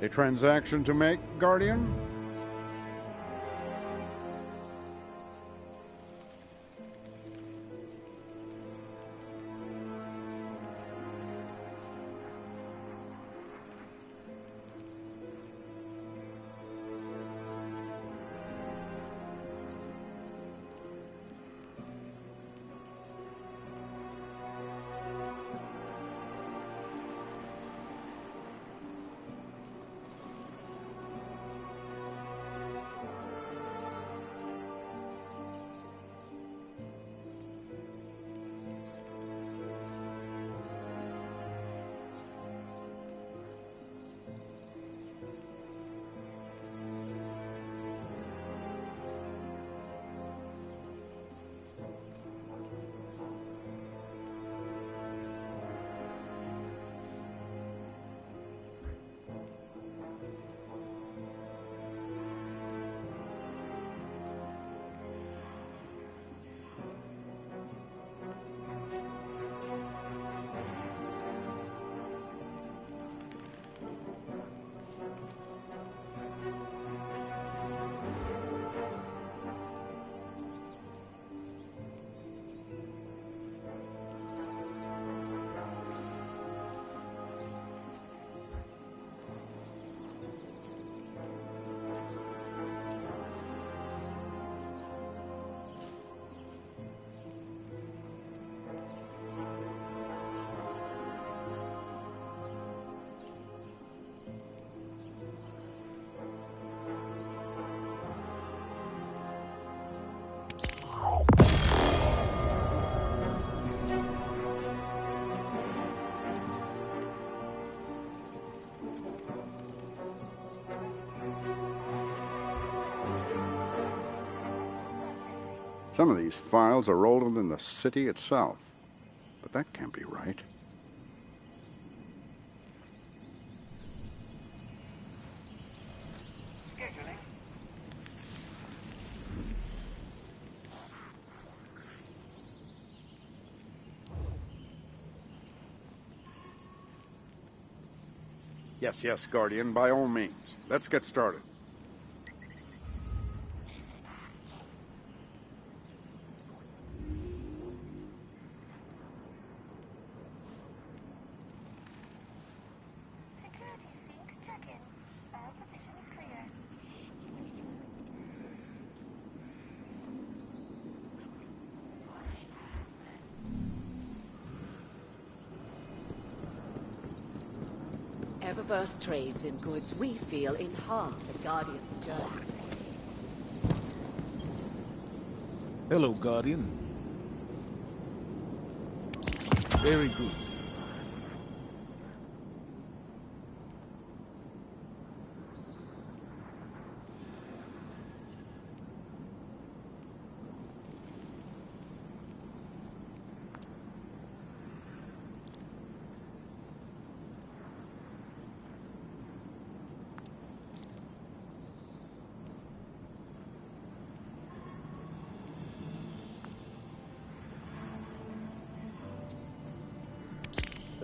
A transaction to make, Guardian? Some of these files are older than the city itself. But that can't be right. Scheduling. Yes, Guardian, by all means. Let's get started. Security sync check-in. All positions clear. Eververse trades in goods we feel enhance the Guardian's journey. Hello, Guardian. Very good.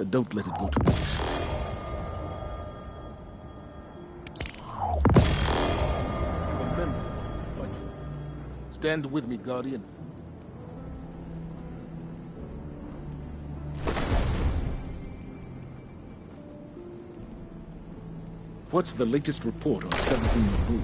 Don't let it go to waste. Remember, fight for it. Stand with me, Guardian. What's the latest report on 17's brood?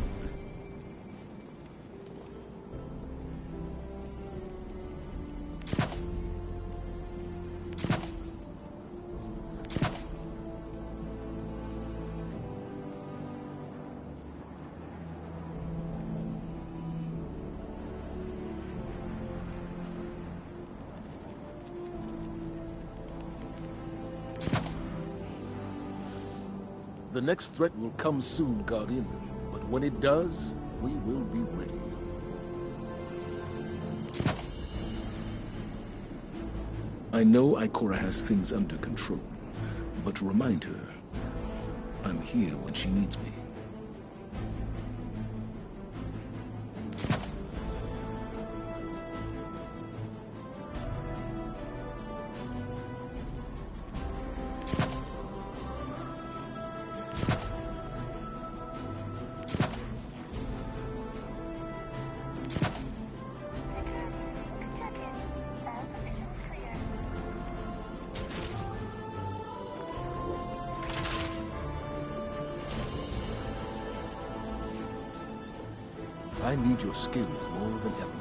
The next threat will come soon, Guardian. But when it does, we will be ready. I know Ikora has things under control, but remind her, I'm here when she needs me. I need your skills more than ever.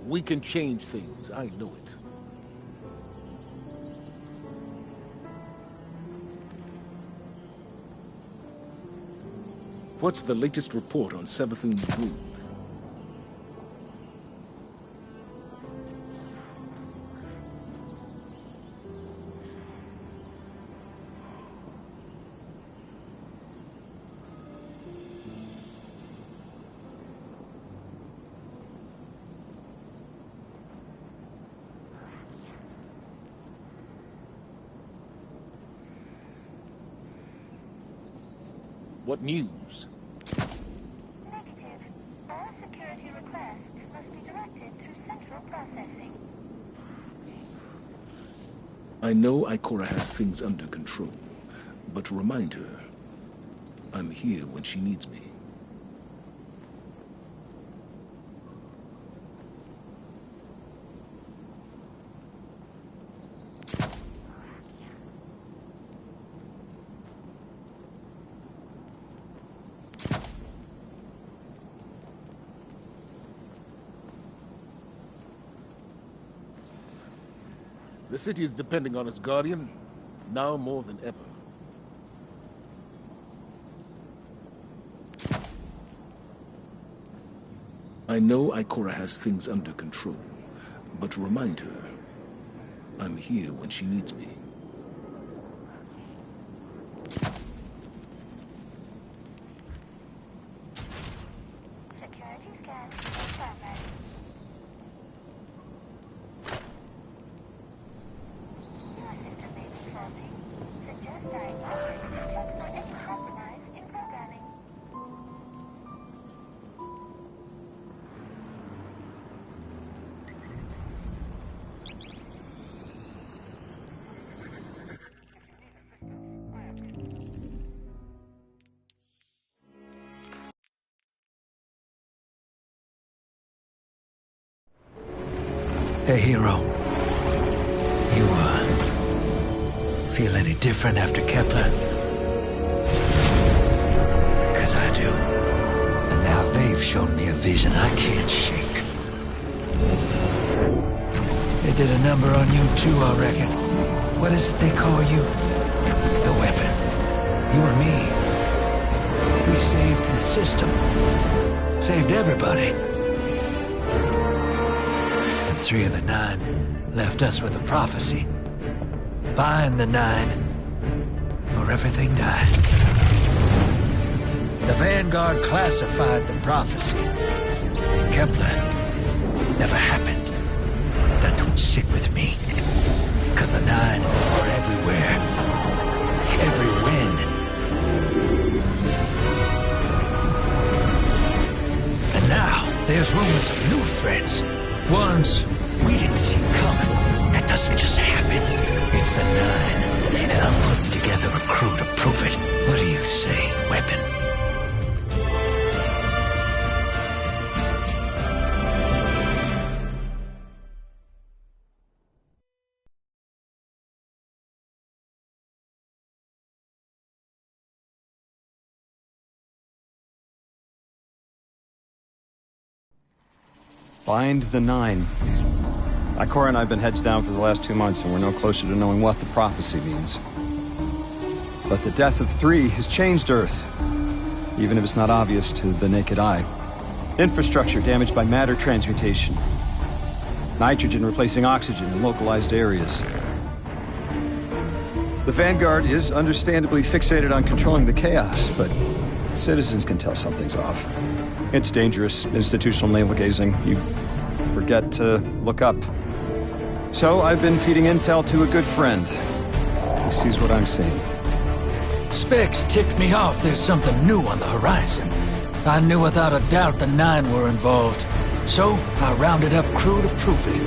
We can change things, I know it. What's the latest report on Savathun's brood? What news? Negative. All security requests must be directed through central processing. I know Ikora has things under control, but remind her, I'm here when she needs me. The city is depending on its guardian, now more than ever. I know Ikora has things under control, but remind her, I'm here when she needs me. Security scan in progress. Your system may be faulty. Suggest diagnostics to check for any compromise in programming. Hey, Hero. You, feel any different after Kepler? Because I do. And now they've shown me a vision I can't shake. They did a number on you too, I reckon. What is it they call you? The Weapon. You and me. We saved the system. Saved everybody. 3 of the 9 left us with a prophecy. Bind the 9, or everything dies. The Vanguard classified the prophecy. Kepler never happened. That don't sit with me. Because the 9 are everywhere. Every wind. And now, there's rumors of new threats. Ones we didn't see coming. That doesn't just happen. It's the 9, and I'm putting together a crew to prove it. What do you say, Weapon? Bind the 9. Ikora and I have been heads down for the last 2 months, and we're no closer to knowing what the prophecy means. But the death of 3 has changed Earth, even if it's not obvious to the naked eye. Infrastructure damaged by matter transmutation. Nitrogen replacing oxygen in localized areas. The Vanguard is understandably fixated on controlling the chaos, but citizens can tell something's off. It's dangerous, institutional navel-gazing. You forget to look up. So I've been feeding intel to a good friend. He sees what I'm seeing. Specs ticked me off there's something new on the horizon. I knew without a doubt the 9 were involved. So, I rounded up crew to prove it.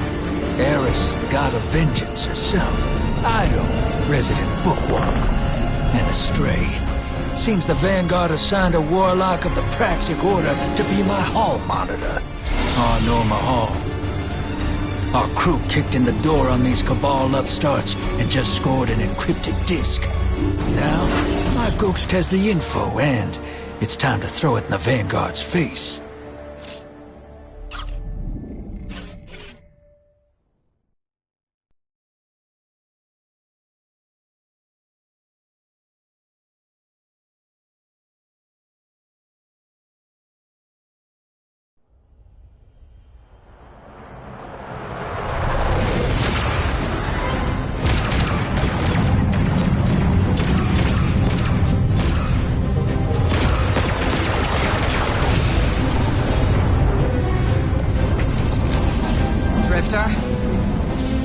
Eris, the god of vengeance herself. Ido, resident bookworm. And Astray. Seems the Vanguard assigned a warlock of the Praxic Order to be my hall monitor. Oh, Norma Hall. Our crew kicked in the door on these Cabal upstarts and just scored an encrypted disk. Now, my ghost has the info and it's time to throw it in the Vanguard's face.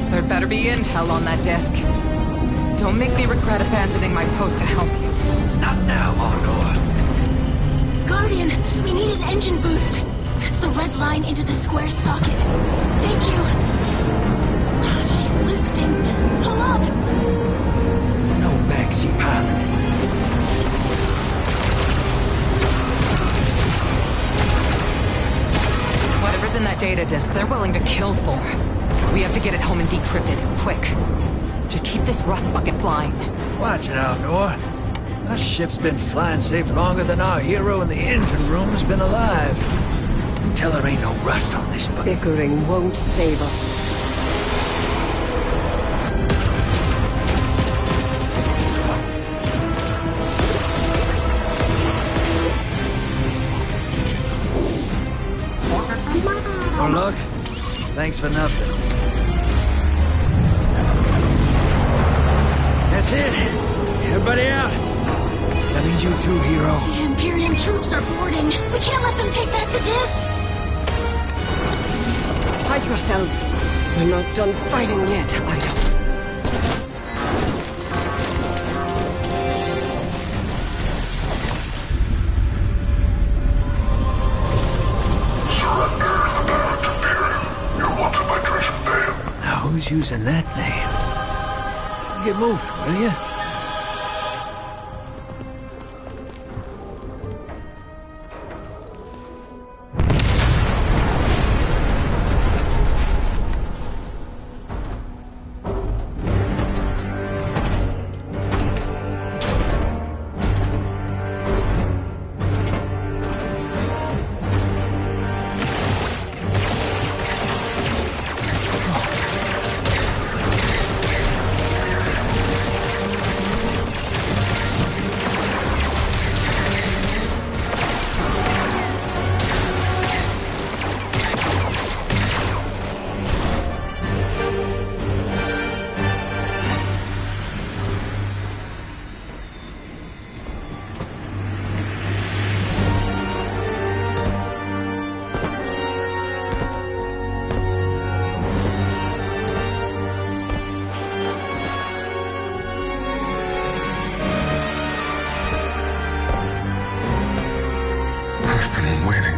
There better be intel on that disk. Don't make me regret abandoning my post to help you. Not now, Aldor. Guardian, we need an engine boost. That's the red line into the square socket. Thank you. She's listening. Pull up. No backseat piloting. Whatever's in that data disk, they're willing to kill for. We have to get it home and decrypt it, quick. Just keep this rust bucket flying. Watch it, Aldor. Our ship's been flying safe longer than our hero in the engine room has been alive. Tell her ain't no rust on this bucket. Bickering won't save us. Oh, look. Thanks for nothing. That's it. Everybody out. That means you too, hero. The Imperium troops are boarding. We can't let them take back the disc. Hide yourselves. We're not done fighting yet, Ido. Who's using that name? Get moving, will you?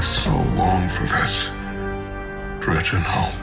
So long for this. Dredge and hope.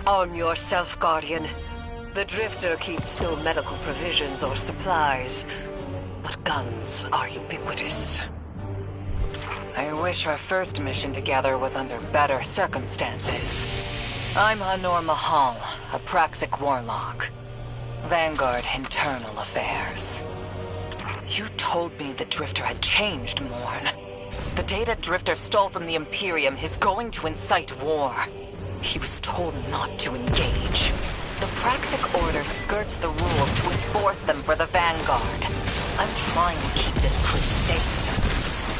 Arm yourself, Guardian. The Drifter keeps no medical provisions or supplies, but guns are ubiquitous. I wish our first mission together was under better circumstances. I'm Hanor Mahal, a Praxic warlock. Vanguard Internal Affairs. You told me the Drifter had changed, Morn. The data Drifter stole from the Imperium is going to incite war. He was told not to engage. The Praxic Order skirts the rules to enforce them for the Vanguard. I'm trying to keep this crew safe.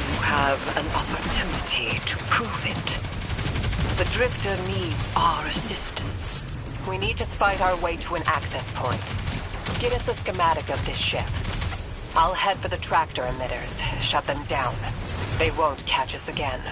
You have an opportunity to prove it. The Drifter needs our assistance. We need to fight our way to an access point. Get us a schematic of this ship. I'll head for the tractor emitters, shut them down. They won't catch us again.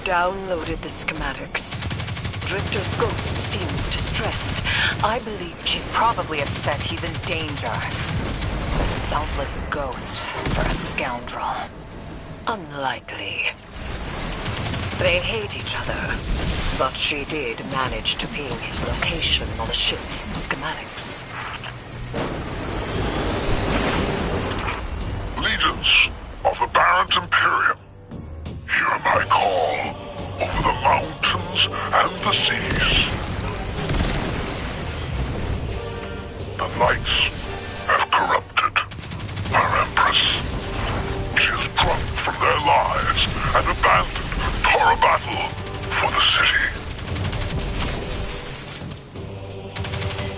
Downloaded the schematics. Drifter's ghost seems distressed. I believe she's probably upset he's in danger. A selfless ghost for a scoundrel. Unlikely. They hate each other, but she did manage to ping his location on the ship's schematics. Legions of the Barrens Imperium, hear my call over the mountains and the seas. The lights have corrupted our Empress. She is drunk from their lies and abandoned for a battle for the city.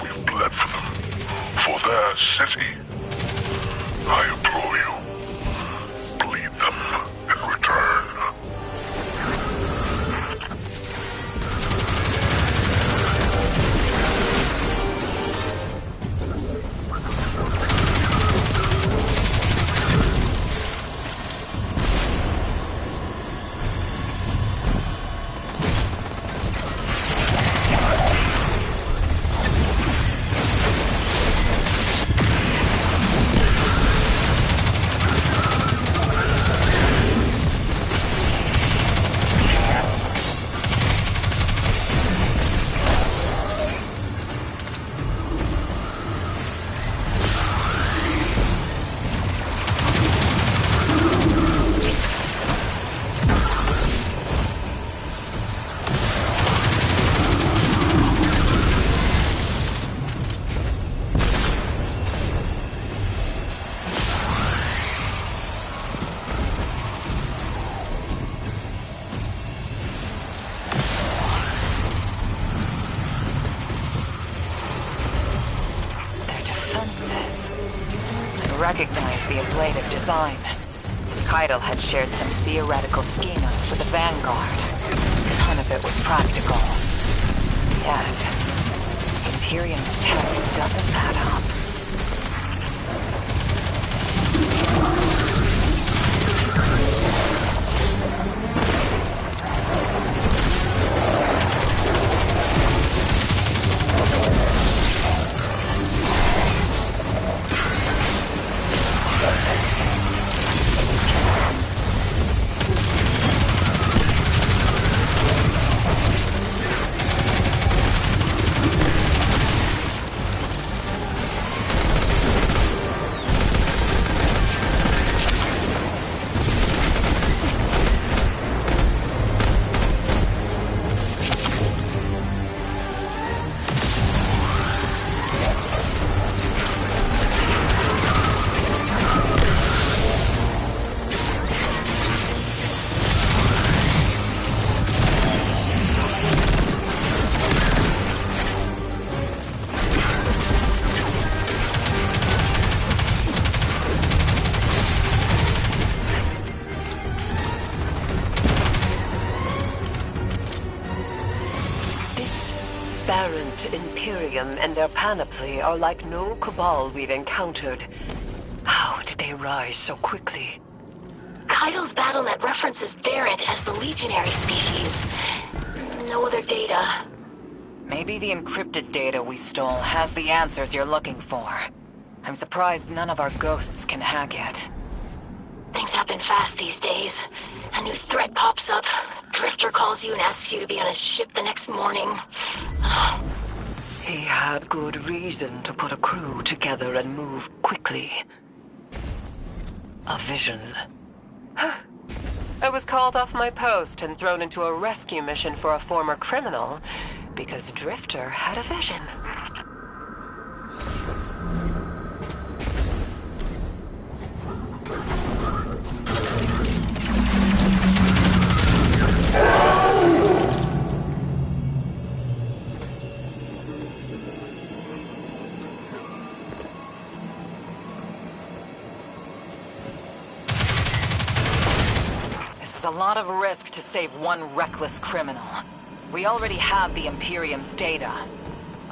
We've bled for them, for their city. I implore you, bleed them in return. Recognize the ablative design. Keitel had shared some theoretical schemas with the Vanguard. None of it was practical. Yet, Imperium's tech doesn't add up. This aberrant Imperium and their panoply are like no Cabal we've encountered. How did they rise so quickly? Kaido's BattleNet references Variant as the legionary species. No other data. Maybe the encrypted data we stole has the answers you're looking for. I'm surprised none of our ghosts can hack it. Things happen fast these days. A new threat pops up. Drifter calls you and asks you to be on his ship the next morning. He had good reason to put a crew together and move quickly. A vision. I was called off my post and thrown into a rescue mission for a former criminal because Drifter had a vision. It's a lot of risk to save one reckless criminal. We already have the Imperium's data.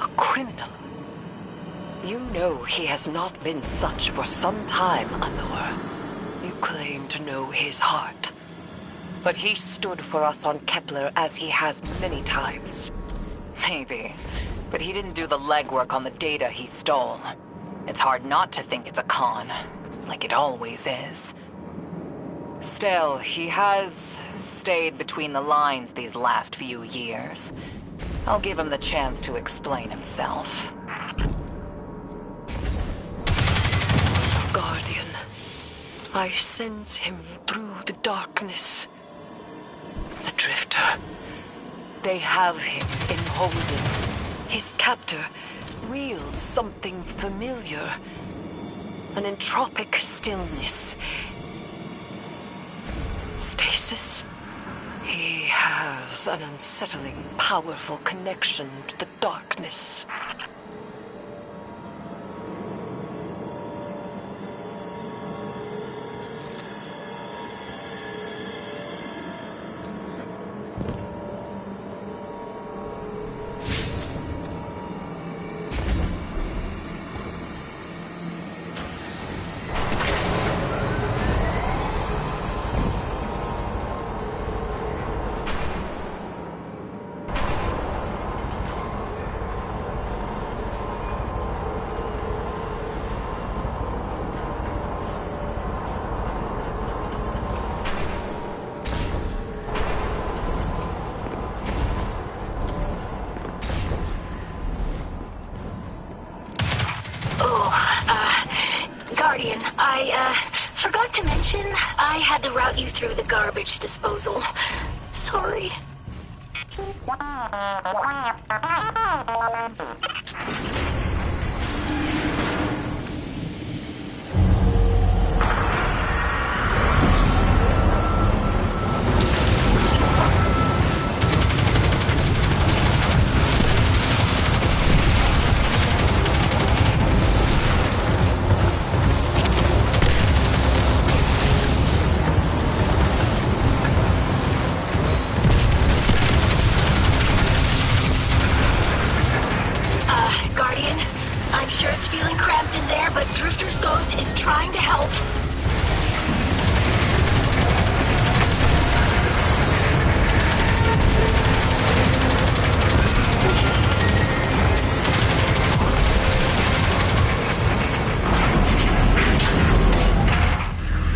A criminal? You know he has not been such for some time, Anor. You claim to know his heart. But he stood for us on Kepler as he has many times. Maybe, but he didn't do the legwork on the data he stole. It's hard not to think it's a con, like it always is. Still, he has stayed between the lines these last few years. I'll give him the chance to explain himself. Guardian, I sense him through the darkness. The Drifter. They have him in holding. His captor wields something familiar. An entropic stillness. Stasis? He has an unsettling, powerful connection to the darkness. Guardian, I forgot to mention I had to route you through the garbage disposal. Sorry. Sure it's feeling cramped in there, but Drifter's ghost is trying to help.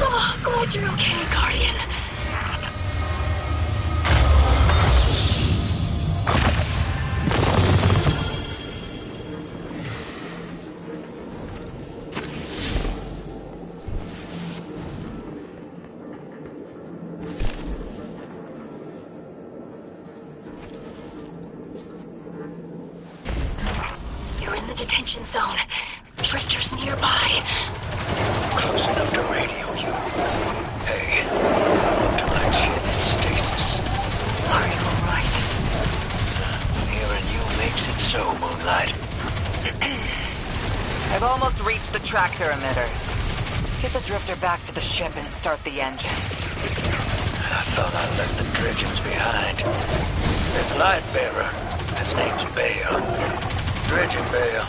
Oh, glad you're okay, Guardian. Detention zone. Drifter's nearby. Close enough to radio you. Hey, tonight's in stasis. Are you alright? Hearing you makes it so, Moonlight. I've almost reached the tractor emitters. Get the Drifter back to the ship and start the engines. I thought I left the dredgings behind. This light bearer, His name's Bale. Dredgen Bale.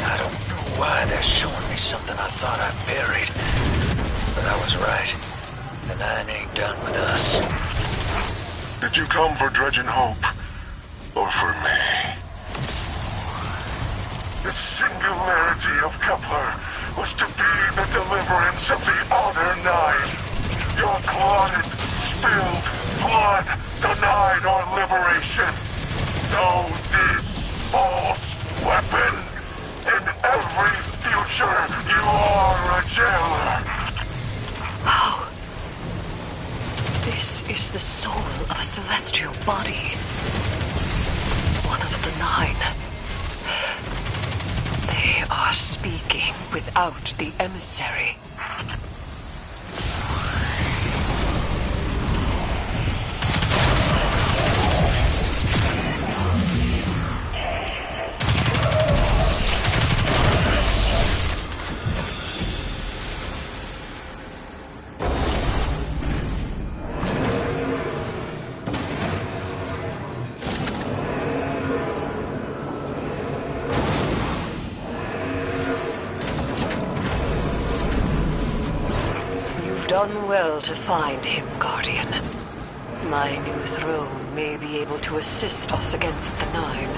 I don't know why they're showing me something I thought I buried. But I was right. The Nine ain't done with us. Did you come for Dredgen Hope? Or for me? The singularity of Kepler was to be the deliverance of the Honor Nine. Your clotted, spilled blood denied our liberation. Know this false weapon. In every future, you are a jailer. Oh. This is the soul of a celestial body. One of the Nine. They are speaking without the emissary. Done well to find him, Guardian. My new throne may be able to assist us against the Nine.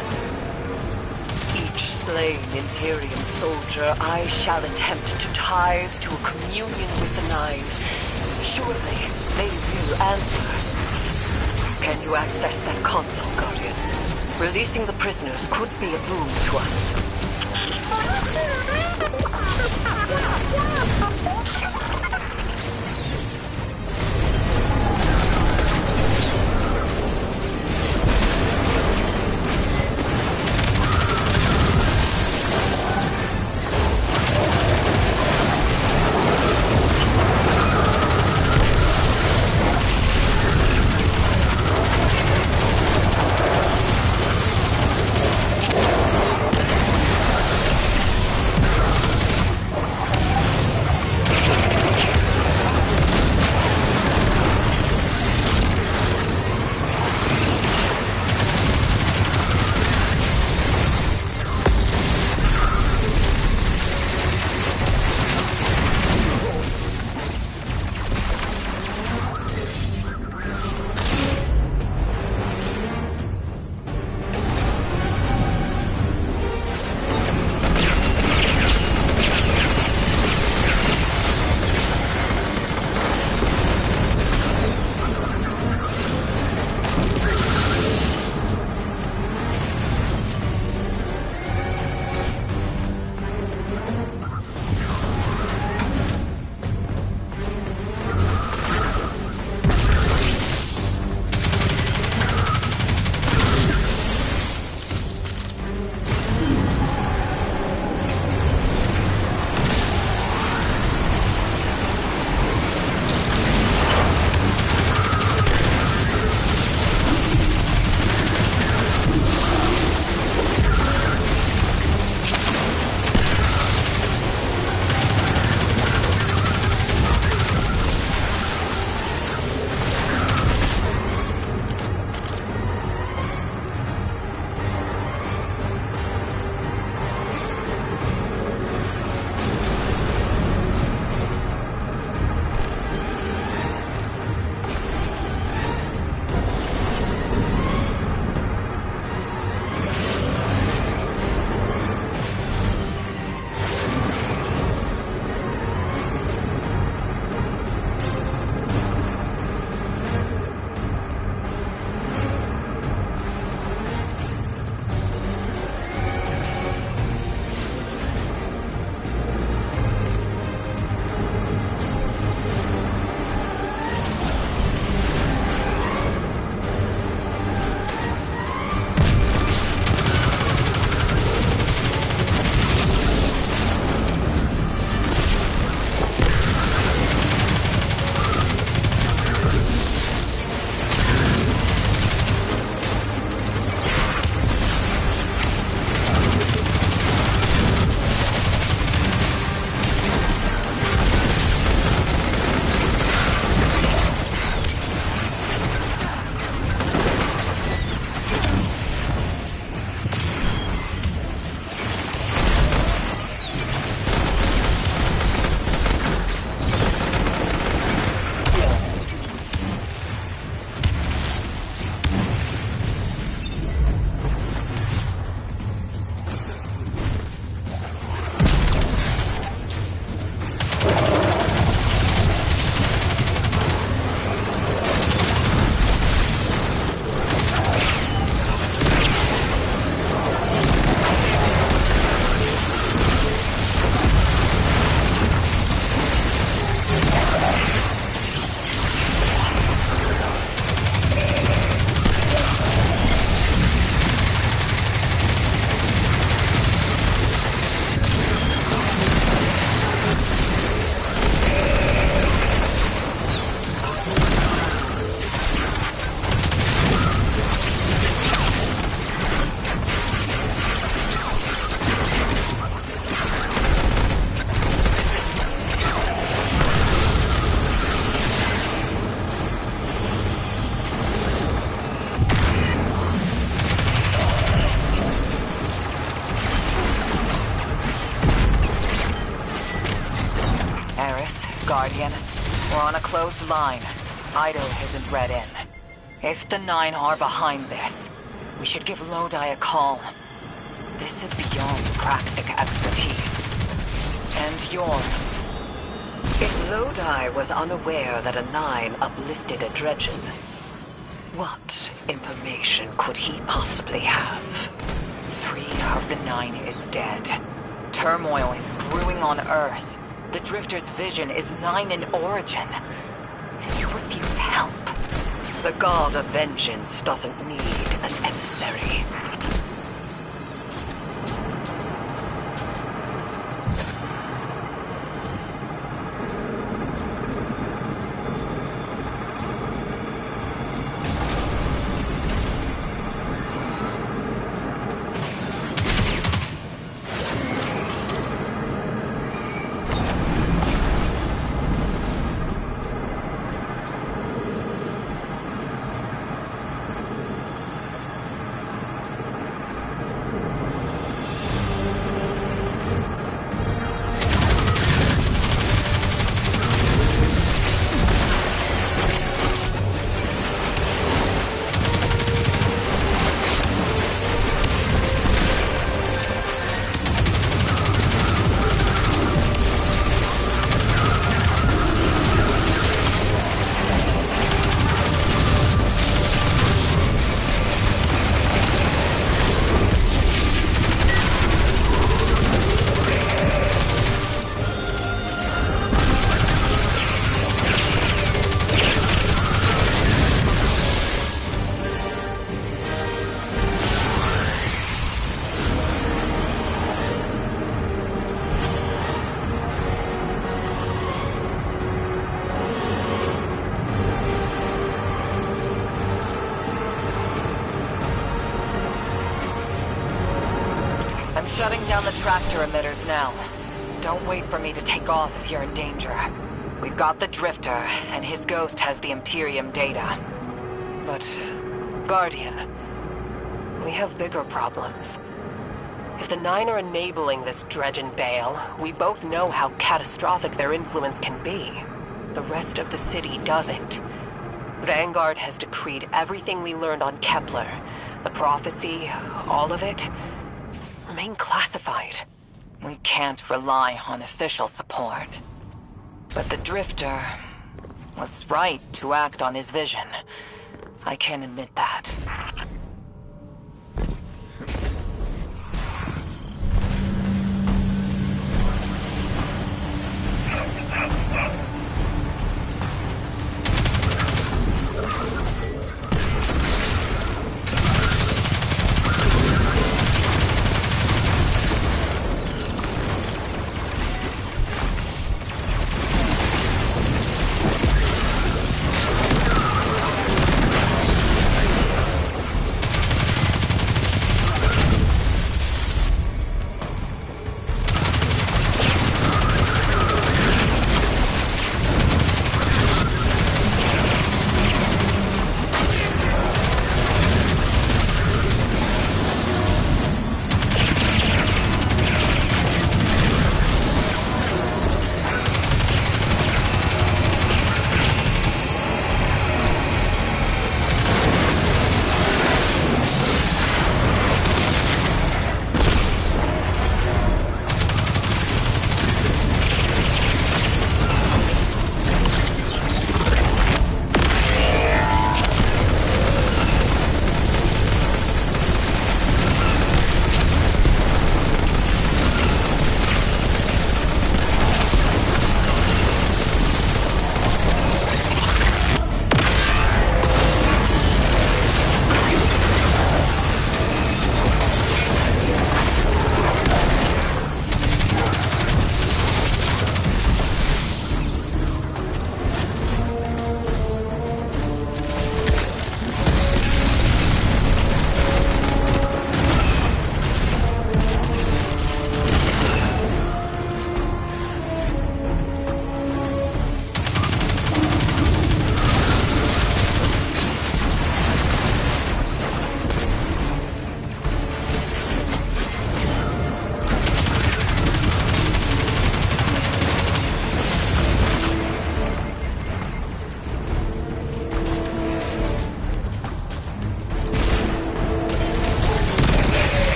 Each slain Imperium soldier I shall attempt to tithe to a communion with the Nine. Surely they will answer. Can you access that console, Guardian? Releasing the prisoners could be a boon to us. Guardian. We're on a closed line. Ido isn't read in. If the Nine are behind this, we should give Lodi a call. This is beyond Praxic expertise. And yours. If Lodi was unaware that a Nine uplifted a Dredgen, what information could he possibly have? 3 of the 9 is dead. Turmoil is brewing on Earth. The Drifter's vision is 9 in origin. And you refuse help. The God of Vengeance doesn't need an emissary. Shutting down the tractor emitters now. Don't wait for me to take off if you're in danger. We've got the Drifter, and his ghost has the Imperium data. But, Guardian, we have bigger problems. If the Nine are enabling this Dredgen Bale, we both know how catastrophic their influence can be. The rest of the city doesn't. Vanguard has decreed everything we learned on Kepler, the prophecy, all of it, remain classified. We can't rely on official support. But the Drifter was right to act on his vision. I can admit that.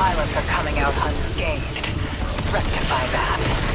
pilots are coming out unscathed. Rectify that.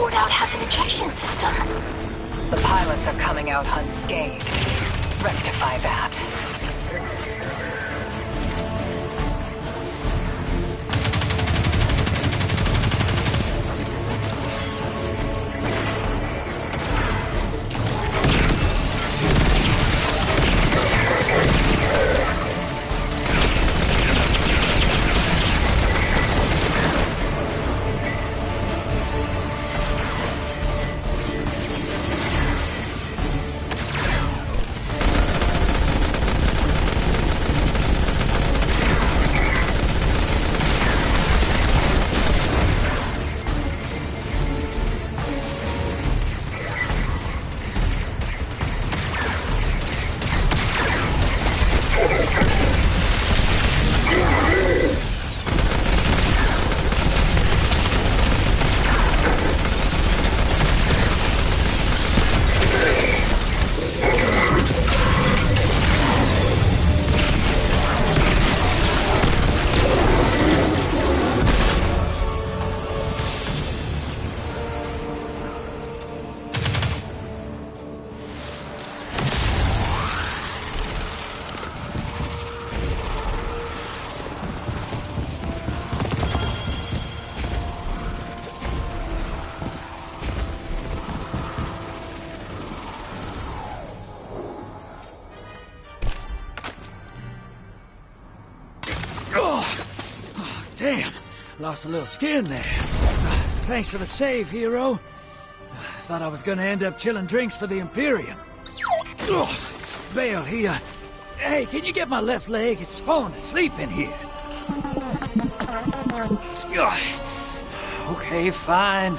stored out has an ejection system. The pilots are coming out unscathed. Rectify that. Damn, lost a little skin there. Thanks for the save, hero. Thought I was gonna end up chilling drinks for the Imperium. Bale, hey, can you get my left leg? It's falling asleep in here. Okay, fine.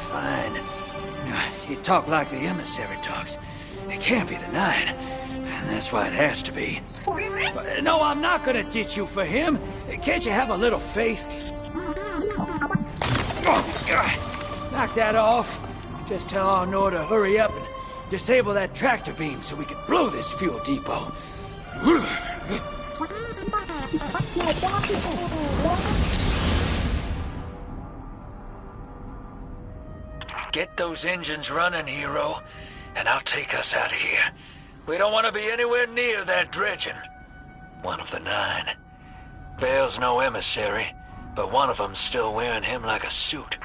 You talk like the emissary talks. It can't be the Nine, and that's why it has to be. No, I'm not gonna ditch you for him. Can't you have a little faith? Knock that off. Just tell Arnor to hurry up and disable that tractor beam so we can blow this fuel depot. Get those engines running, hero, and I'll take us out of here. We don't want to be anywhere near that dredging. One of the Nine. Bale's no emissary, but one of them's still wearing him like a suit.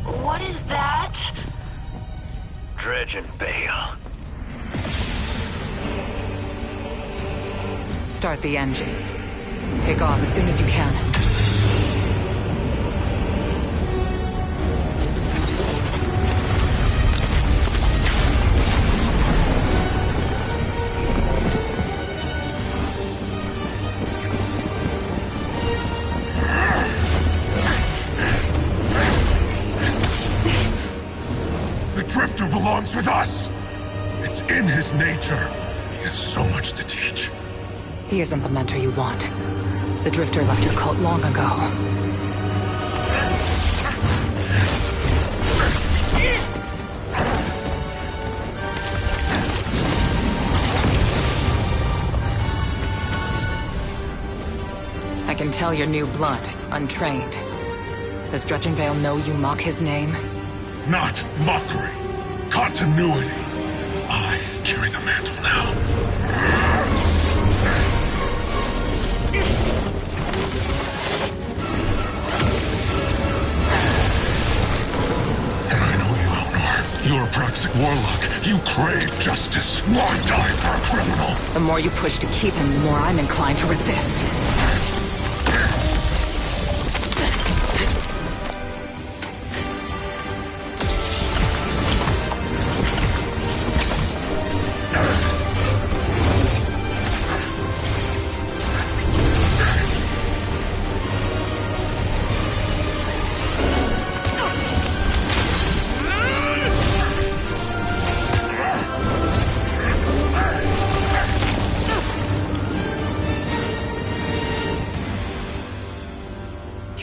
What is that? Dredging, Bale. Start the engines. Take off as soon as you can. Drifter belongs with us! It's in his nature. He has so much to teach. He isn't the mentor you want. The Drifter left your cult long ago. I can tell you're new blood, untrained. Does Dredgenvale know you mock his name? Not mockery. Continuity. I carry the mantle now. And I know you, Elnor. You're a Praxic warlock. You crave justice. Why die for a criminal? The more you push to keep him, the more I'm inclined to resist.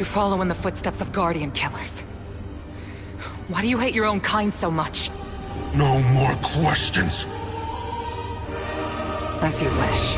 You're following the footsteps of Guardian killers. Why do you hate your own kind so much? No more questions. As you wish.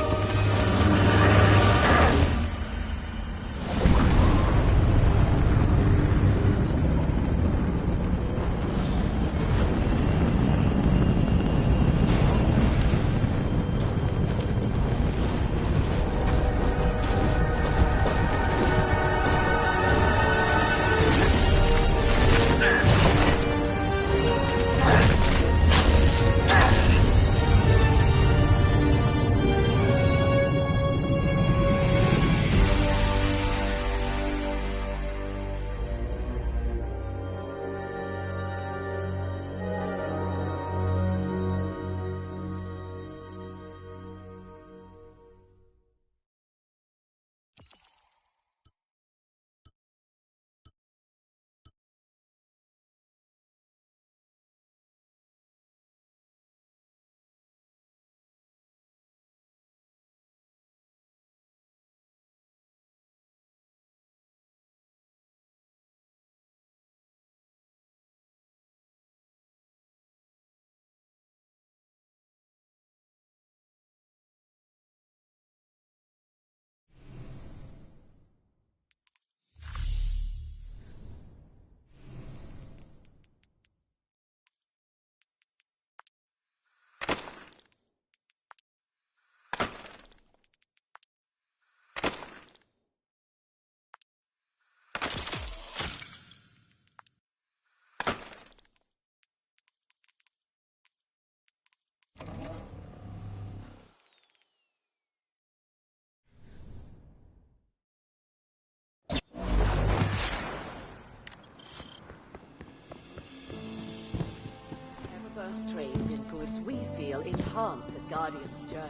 Trades in goods we feel enhance the Guardian's journey.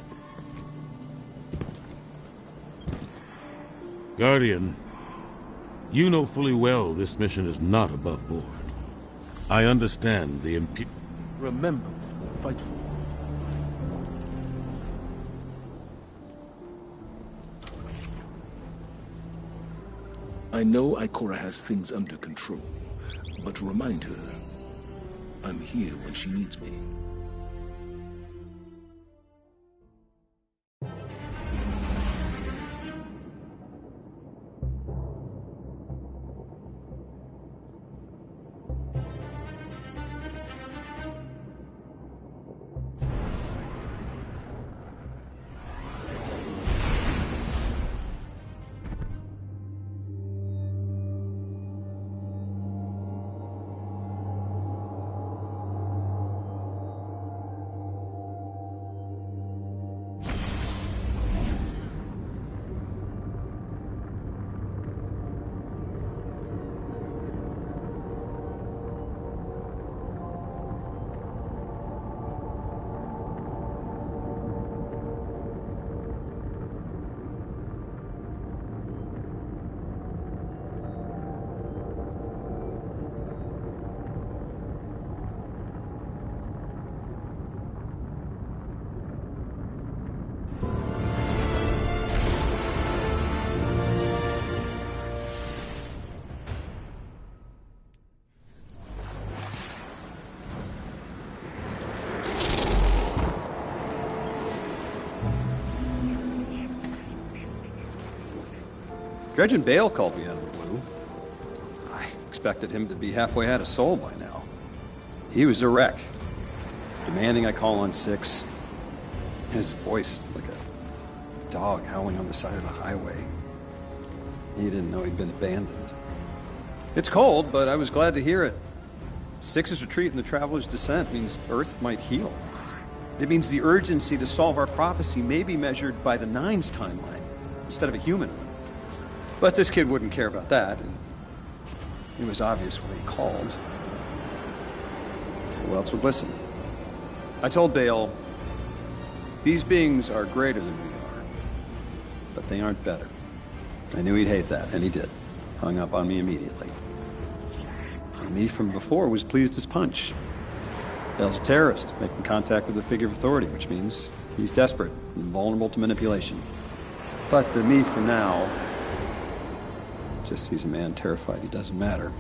Guardian, you know fully well this mission is not above board. I understand the Remember what we fight for. I know Ikora has things under control, but remind her, I'm here when she needs me. Dredge and Bale called me out of the blue. I expected him to be halfway out of soul by now. He was a wreck, demanding I call on 6. His voice like a dog howling on the side of the highway. He didn't know he'd been abandoned. It's cold, but I was glad to hear it. 6's retreat and the Traveler's descent means Earth might heal. It means the urgency to solve our prophecy may be measured by the 9's timeline, instead of a human one. But this kid wouldn't care about that, and it was obvious when he called. Who else would listen? I told Bale, these beings are greater than we are, but they aren't better. I knew he'd hate that, and he did. Hung up on me immediately. And me from before was pleased as punch. Bale's a terrorist, making contact with a figure of authority, which means he's desperate and vulnerable to manipulation. But the me from now just sees a man terrified he doesn't matter.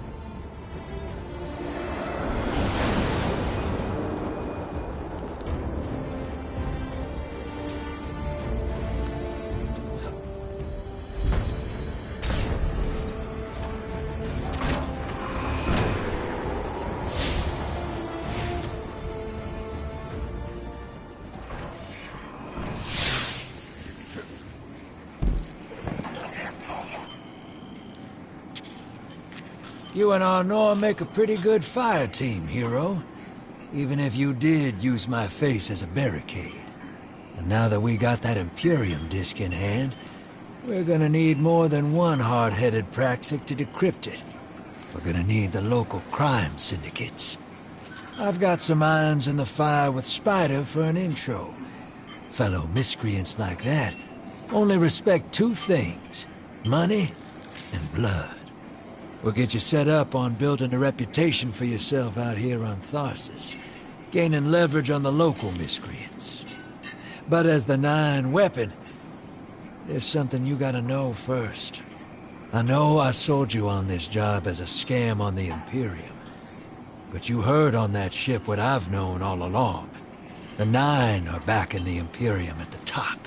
You and Arnor make a pretty good fire team, hero. Even if you did use my face as a barricade. And now that we got that Imperium disk in hand, we're gonna need more than one hard-headed Praxic to decrypt it. We're gonna need the local crime syndicates. I've got some irons in the fire with Spider for an intro. Fellow miscreants like that only respect two things: money and blood. We'll get you set up on building a reputation for yourself out here on Tharsis, gaining leverage on the local miscreants. But as the Nine weapon, there's something you gotta know first. I know I sold you on this job as a scam on the Imperium, but you heard on that ship what I've known all along. The Nine are back in the Imperium at the top.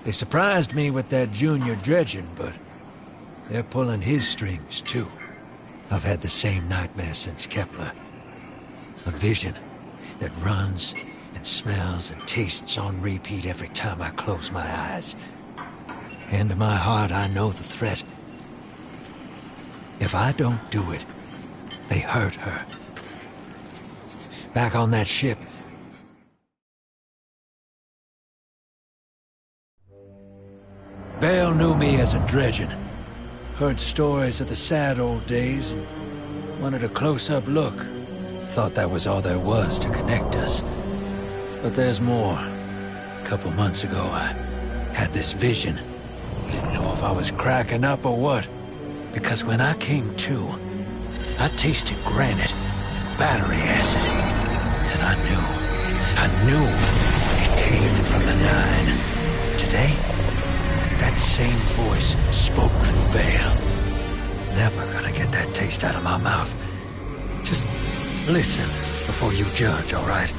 They surprised me with that junior dredging, but they're pulling his strings, too. I've had the same nightmare since Kepler. A vision that runs and smells and tastes on repeat every time I close my eyes. And in my heart, I know the threat. If I don't do it, they hurt her. Back on that ship, Bale knew me as a dredgen. Heard stories of the sad old days and wanted a close-up look. Thought that was all there was to connect us. But there's more. A couple months ago, I had this vision. Didn't know if I was cracking up or what. Because when I came to, I tasted granite, battery acid. And I knew it came from the Nine. Today, that same voice spoke through Bale. Never gonna get that taste out of my mouth. Just listen before you judge, all right?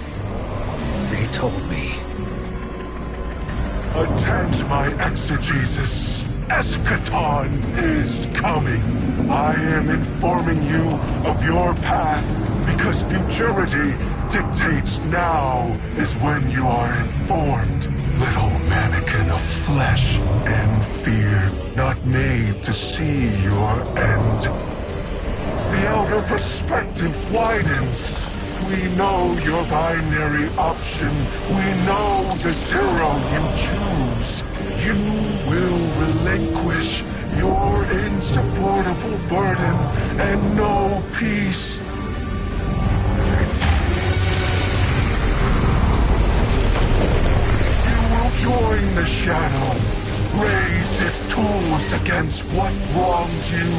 They told me. Attend my exegesis. Eschaton is coming. I am informing you of your path because futurity dictates now is when you are informed. Little mannequin of flesh and fear, not made to see your end. The outer perspective widens. We know your binary option. We know the zero you choose. You will relinquish your insupportable burden and know peace. Join the Shadow. Raise his tools against what wronged you.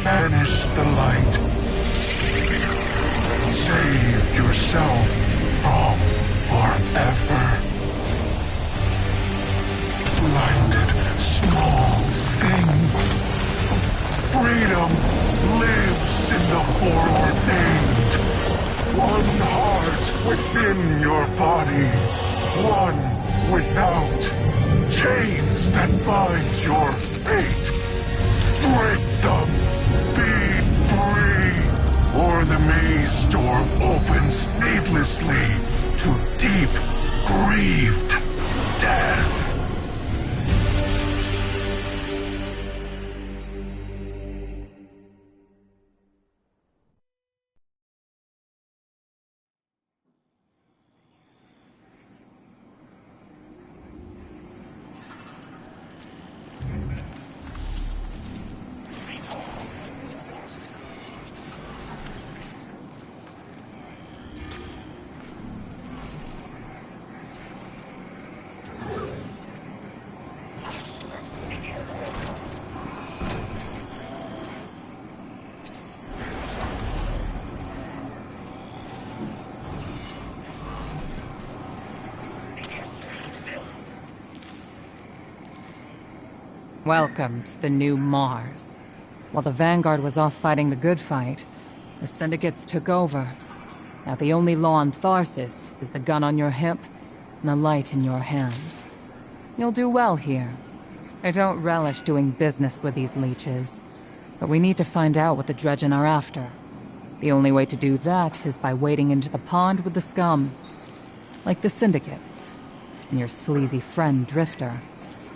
Banish the light. Save yourself from forever. Blinded, small thing. Freedom lives in the foreordained. One heart within your body. One without. Chains that bind your fate. Break them. Be free. Or the maze door opens needlessly to deep, grieved death. Welcome to the new Mars. While the Vanguard was off fighting the good fight, the Syndicates took over. Now the only law on Tharsis is the gun on your hip and the light in your hands. You'll do well here. I don't relish doing business with these leeches, but we need to find out what the Dredgen are after. The only way to do that is by wading into the pond with the scum. Like the Syndicates, and your sleazy friend Drifter.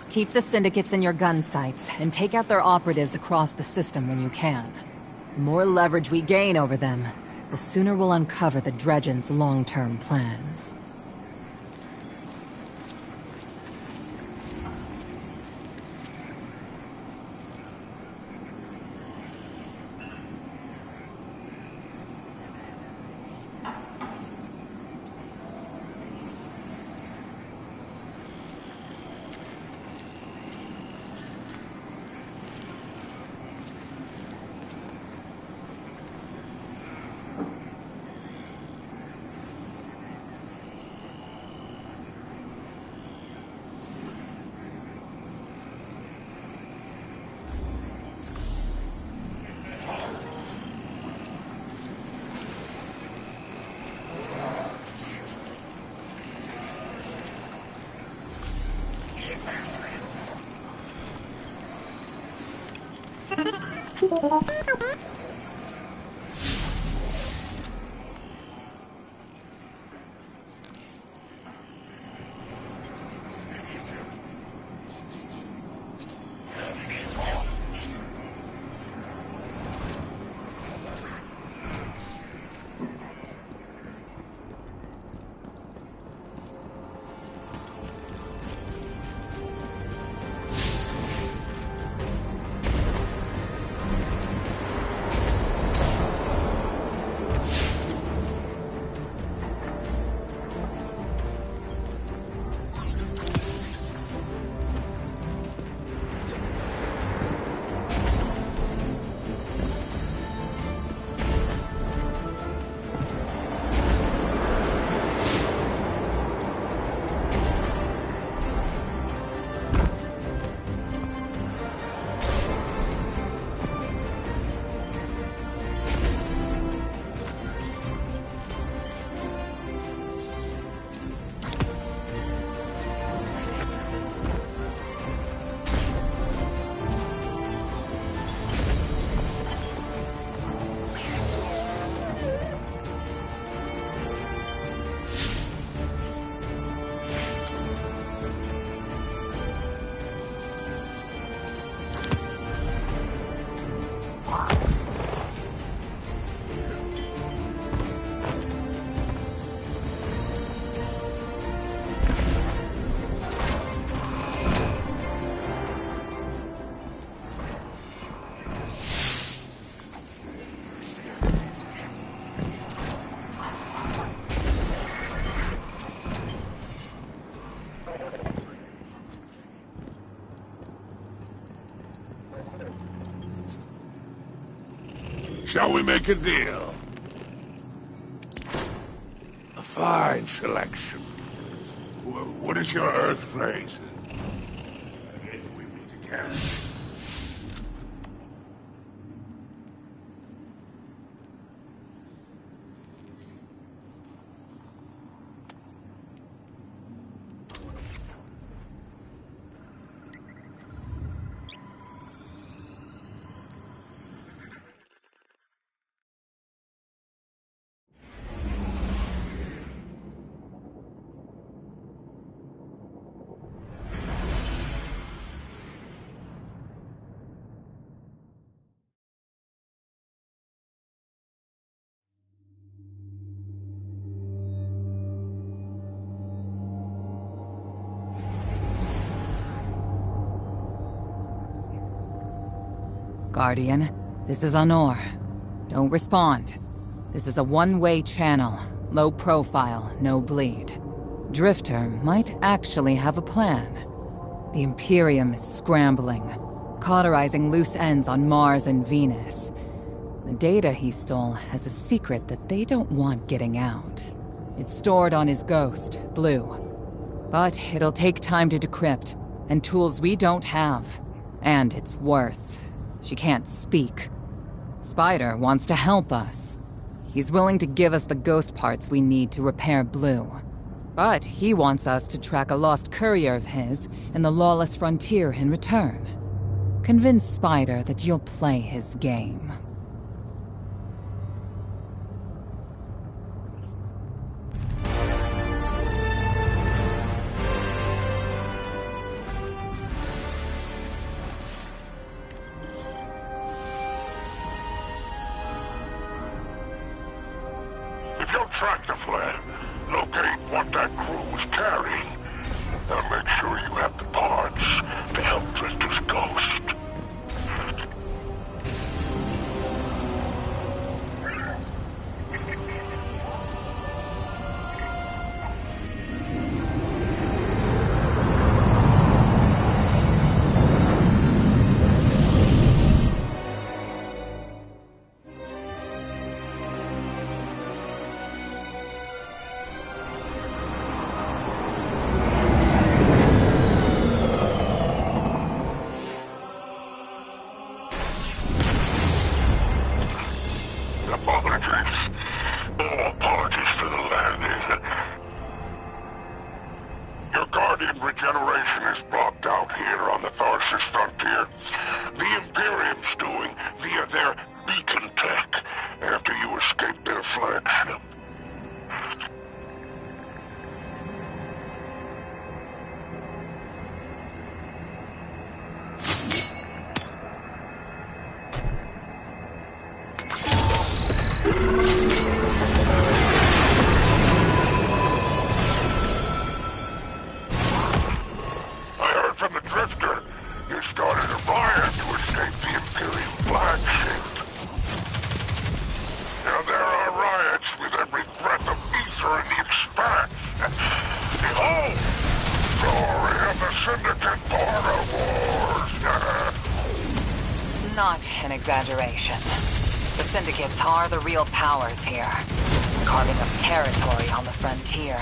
Keep the Syndicates in your gun sights, and take out their operatives across the system when you can. The more leverage we gain over them, the sooner we'll uncover the Dredgen's long-term plans. Shall we make a deal? A fine selection. What is your Earth phrase? If we meet again. Guardian, this is Honor. Don't respond. This is a one-way channel. Low profile, no bleed. Drifter might actually have a plan. The Imperium is scrambling, cauterizing loose ends on Mars and Venus. The data he stole has a secret that they don't want getting out. It's stored on his ghost, Blue. But it'll take time to decrypt, and tools we don't have. And it's worse. She can't speak. Spider wants to help us. He's willing to give us the ghost parts we need to repair Blue. But he wants us to track a lost courier of his in the lawless frontier in return. Convince Spider that you'll play his game. If you'll track the flare, locate what that crew was carrying, and make sure you have the parts to help Drifter's ghost. Apologies for the landing. Your Guardian regeneration is blocked out here on the Tharsis frontier. The Imperium's doing via their beacon tech after you escaped their flagship. From the Drifter, you started a riot to escape the Imperium flagship. Now there are riots with every breath of ether in the expanse. Behold! Glory of the Syndicate Border Wars! Not an exaggeration. The Syndicates are the real powers here, carving up territory on the frontier.